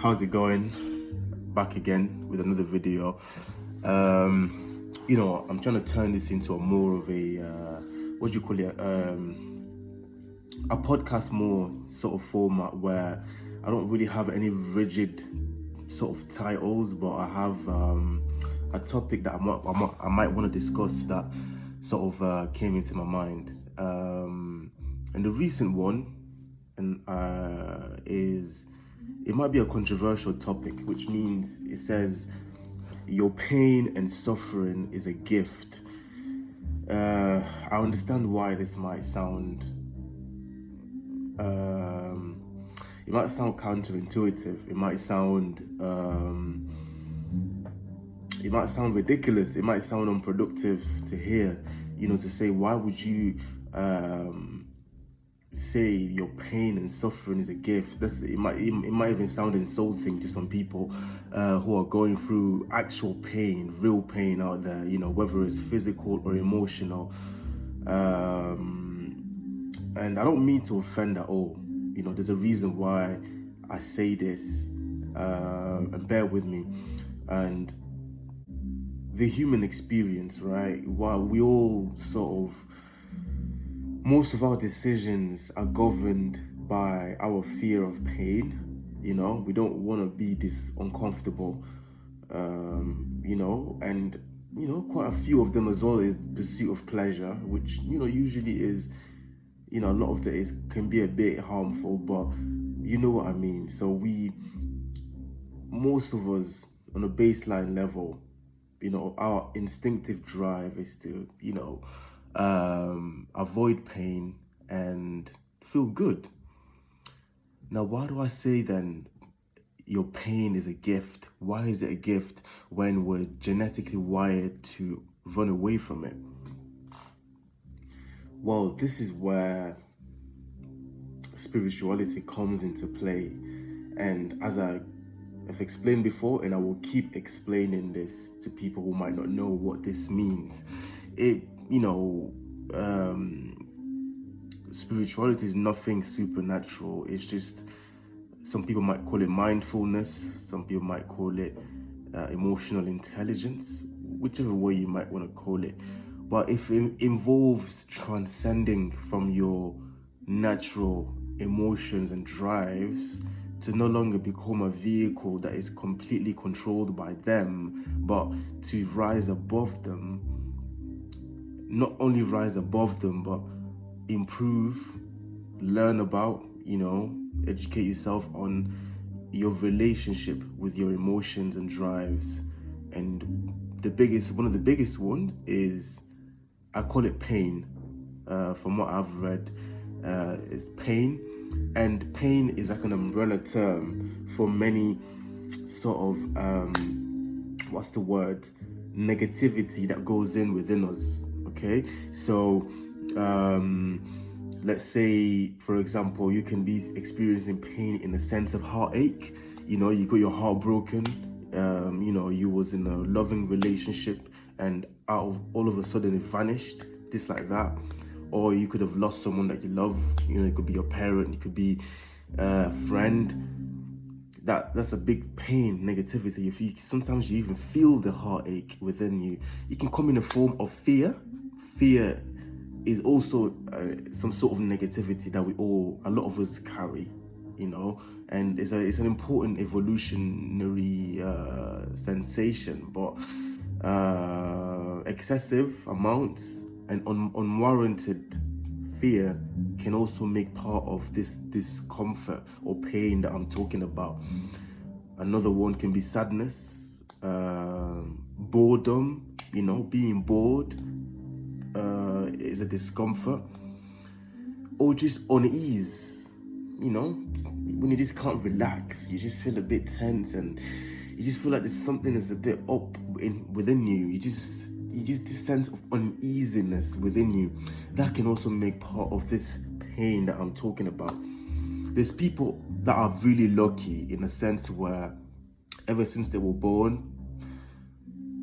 How's it going? Back again with another video. I'm trying to turn this into a more of a what do you call it? A podcast more sort of format where I don't really have any rigid sort of titles, but I have a topic that I might want to discuss that sort of came into my mind. And the recent one is, it might be a controversial topic, which means it says your pain and suffering is a gift. I understand why this might sound it might sound counterintuitive. It might sound ridiculous. It might sound unproductive to hear. To say, why would you say your pain and suffering is a gift? It might even sound insulting to some people who are going through actual pain, real pain out there. Whether it's physical or emotional. And I don't mean to offend at all. There's a reason why I say this, and bear with me. And the human experience, right? While we all most of our decisions are governed by our fear of pain. We don't want to be this uncomfortable, and quite a few of them as well is pursuit of pleasure, which usually is, a lot of it can be a bit harmful, but you know what I mean. So most of us on a baseline level, our instinctive drive is to avoid pain and feel good. Now, why do I say then your pain is a gift? Why is it a gift when we're genetically wired to run away from it? Well, this is where spirituality comes into play. And as I have explained before, and I will keep explaining this to people who might not know what this means, spirituality is nothing supernatural. It's just, some people might call it mindfulness, some people might call it emotional intelligence, whichever way you might want to call it. But if it involves transcending from your natural emotions and drives to no longer become a vehicle that is completely controlled by them, but to rise above them, not only rise above them, but improve, learn about, educate yourself on your relationship with your emotions and drives. And one of the biggest ones is, I call it pain. From what I've read, is pain. And pain is like an umbrella term for many sort of, negativity that goes within us. Okay, so let's say, for example, you can be experiencing pain in the sense of heartache. You got your heart broken. You was in a loving relationship, and all of a sudden it vanished, just like that. Or you could have lost someone that you love. It could be your parent, it could be a friend. That's a big pain, negativity. Sometimes you even feel the heartache within you. It can come in the form of fear. Fear is also some sort of negativity that a lot of us carry, and it's an important evolutionary sensation. But excessive amounts and unwarranted fear can also make part of this discomfort or pain that I'm talking about. Another one can be sadness, boredom. Being bored is a discomfort, or just unease. When you just can't relax, you just feel a bit tense, and you just feel like there's something that's a bit up within you. You just this sense of uneasiness within you. That can also make part of this pain that I'm talking about. There's people that are really lucky in a sense where ever since they were born,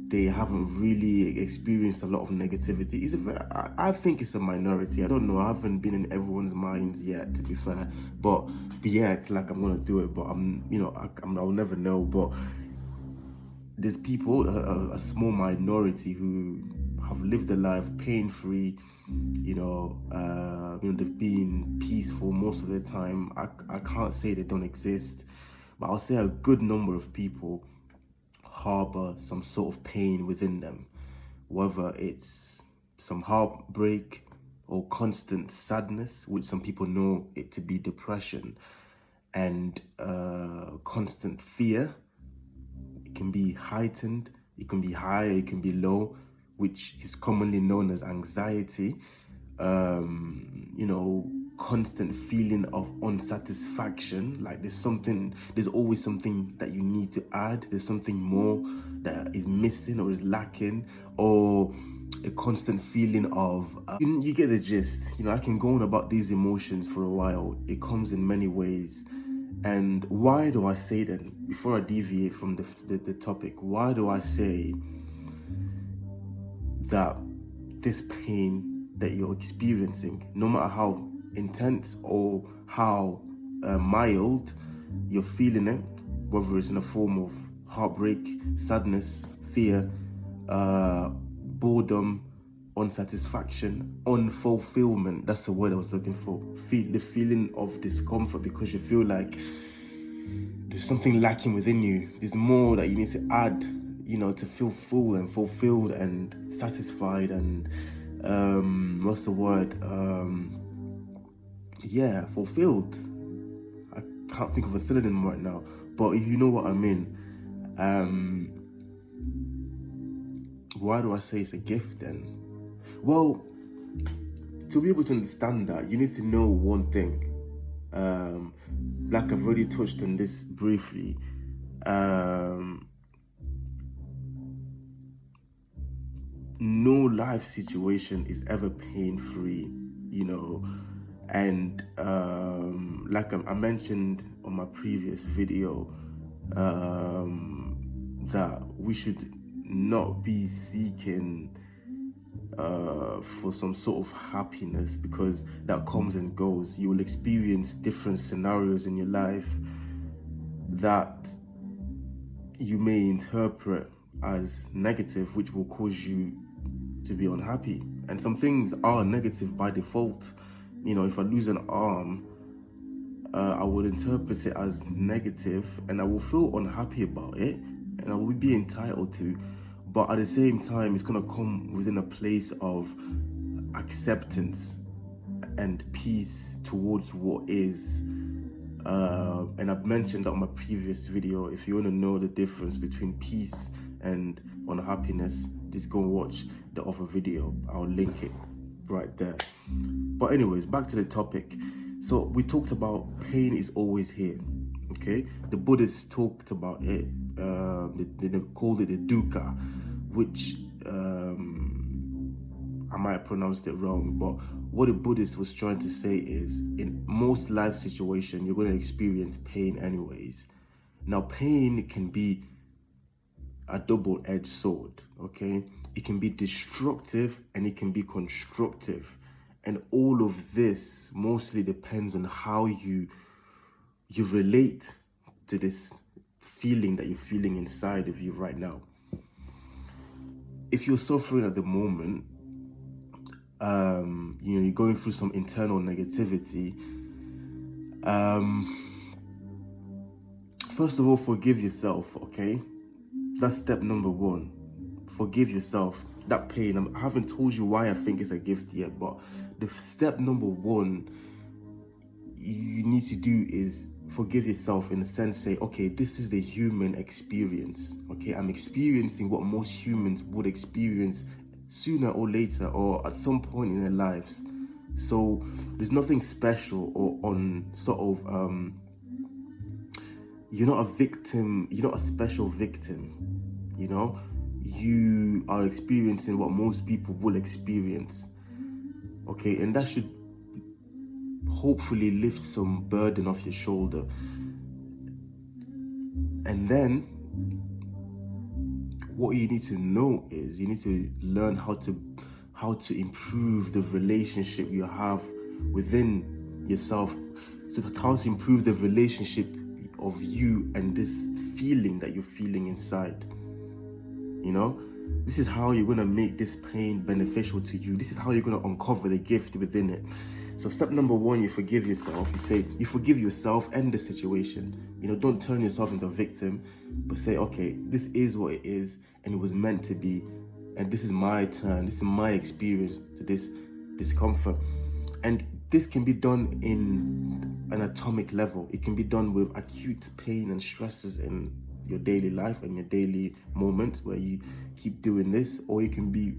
they haven't really experienced a lot of negativity. I think it's a minority. I don't know. I haven't been in everyone's minds yet, to be fair. But yeah, it's like I'm gonna do it, but I'll never know. But there's people, a small minority, who have lived their life pain-free. They've been peaceful most of the time. I can't say they don't exist, but I'll say a good number of people harbor some sort of pain within them, whether it's some heartbreak or constant sadness, which some people know it to be depression, and constant fear. It can be heightened, it can be high, it can be low, which is commonly known as anxiety. Constant feeling of unsatisfaction, like there's always something that you need to add, there's something more that is missing or is lacking, or a constant feeling of you get the gist. I can go on about these emotions for a while. It comes in many ways. And why do I say then, before I deviate from the topic, why do I say that this pain that you're experiencing, no matter how intense or how mild you're feeling it, whether it's in a form of heartbreak, sadness, fear, boredom, unsatisfaction, unfulfillment, that's the word I was looking for. The feeling of discomfort because you feel like there's something lacking within you. There's more that you need to add, to feel full and fulfilled and satisfied and what's the word? Fulfilled. I can't think of a synonym right now, but you know what I mean. Why do I say it's a gift then? Well, to be able to understand that, you need to know one thing. Like I've already touched on this briefly. No life situation is ever pain-free, and like I mentioned on my previous video, that we should not be seeking for some sort of happiness, because that comes and goes. You will experience different scenarios in your life that you may interpret as negative, which will cause you to be unhappy. And some things are negative by default. If I lose an arm, I would interpret it as negative and I will feel unhappy about it and I will be entitled to. But at the same time, it's going to come within a place of acceptance and peace towards what is. And I've mentioned that on my previous video. If you want to know the difference between peace and unhappiness, just go and watch the other video. I'll link it right there. But anyways, back to the topic. So we talked about pain is always here. Okay, the Buddhists talked about it. They called it the dukkha, which I might have pronounced it wrong, but what the Buddhist was trying to say is, in most life situations, you're going to experience pain anyways. Now, pain can be a double-edged sword, okay? It can be destructive and it can be constructive. And all of this mostly depends on how you relate to this feeling that you're feeling inside of you right now. If you're suffering at the moment, you're going through some internal negativity, first of all, forgive yourself, okay? That's step number one. Forgive yourself. That pain, I haven't told you why I think it's a gift yet, but the step number one you need to do is forgive yourself, in a sense, say, okay, this is the human experience, okay? I'm experiencing what most humans would experience sooner or later or at some point in their lives. So there's nothing special or you're not a victim, you're not a special victim, you are experiencing what most people will experience, okay? And that should hopefully lift some burden off your shoulder. And then what you need to know is you need to learn how to improve the relationship you have within yourself. So how to improve the relationship of you and this feeling that you're feeling inside. You know, this is how you're going to make this pain beneficial to you. This is how you're going to uncover the gift within it. So step number one, you forgive yourself. You say, you forgive yourself and the situation. You know, don't turn yourself into a victim, but say, okay, this is what it is, and it was meant to be, and this is my turn, this is my experience to this discomfort. And this can be done in an atomic level. It can be done with acute pain and stresses in your daily life and your daily moments where you keep doing this, or it can be,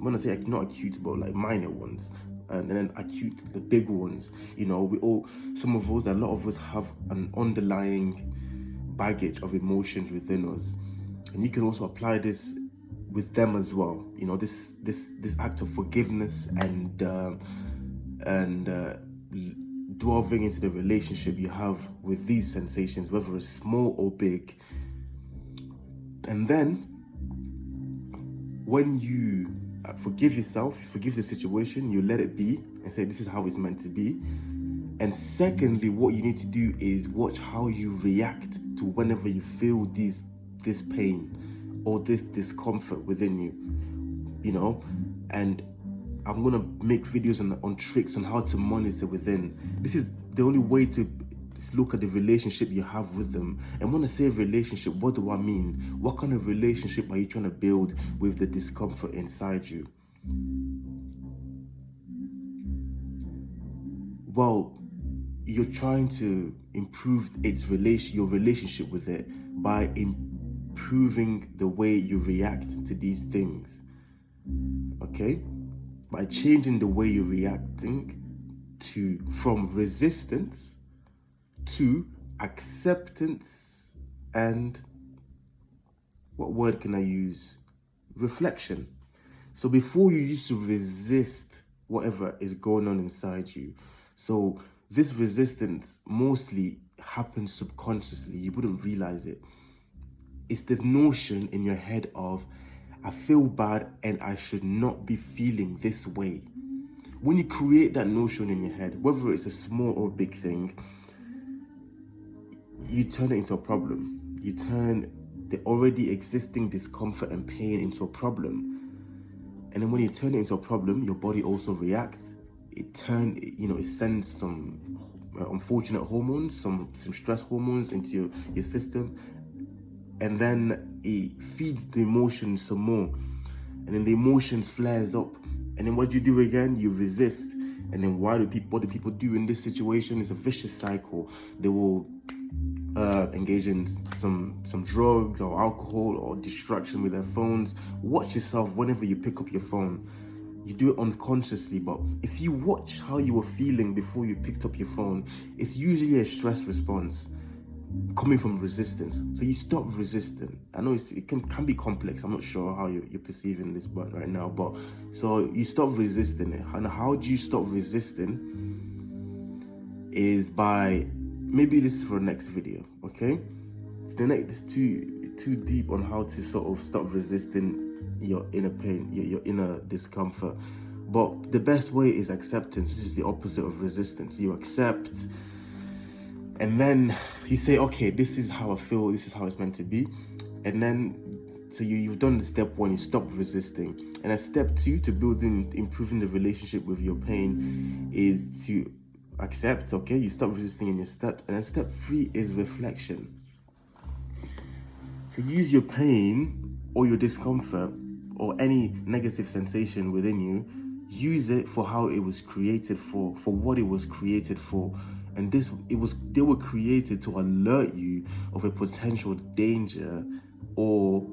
when I say not acute, but like minor ones, and then acute, the big ones. You know, a lot of us have an underlying baggage of emotions within us, and you can also apply this with them as well. You know, this act of forgiveness and delving into the relationship you have with these sensations, whether it's small or big. And then when you forgive yourself, you forgive the situation, you let it be and say, this is how it's meant to be. And secondly, what you need to do is watch how you react to whenever you feel this pain or this discomfort within you, you know. And I'm going to make videos on tricks on how to monitor within. This is the only way to look at the relationship you have with them. And when I say relationship, what do I mean? What kind of relationship are you trying to build with the discomfort inside you? Well, you're trying to improve your relationship with it by improving the way you react to these things. Okay? By changing the way you're reacting from resistance to acceptance and, what word can I use? Reflection. So before, you used to resist whatever is going on inside you. So this resistance mostly happens subconsciously. You wouldn't realize it. It's the notion in your head of, I feel bad and I should not be feeling this way. When you create that notion in your head, whether it's a small or big thing, you turn it into a problem. You turn the already existing discomfort and pain into a problem. And then when you turn it into a problem, your body also reacts. It sends some unfortunate hormones, some stress hormones into your system. And then it feeds the emotions some more. And then the emotions flares up. And then what do you do again? You resist. And then what do people do in this situation? It's a vicious cycle. They will engage in some drugs or alcohol or distraction with their phones. Watch yourself whenever you pick up your phone. You do it unconsciously, but if you watch how you were feeling before you picked up your phone, it's usually a stress response coming from resistance. So you stop resisting. I know it can be complex. I'm not sure how you're perceiving this right now, but so you stop resisting it. And how do you stop resisting is by, maybe this is for the next video, okay? It's too deep on how to sort of stop resisting your inner pain, your inner discomfort. But the best way is acceptance. This is the opposite of resistance. You accept, and then you say, okay, this is how I feel, this is how it's meant to be. And then, so you've done the step one, you stop resisting. And at step two, to improving the relationship with your pain, is to accept, okay, you stop resisting in your step. And then step three is reflection. So use your pain or your discomfort or any negative sensation within you, use it for how it was created for what it was created for. And they were created to alert you of a potential danger or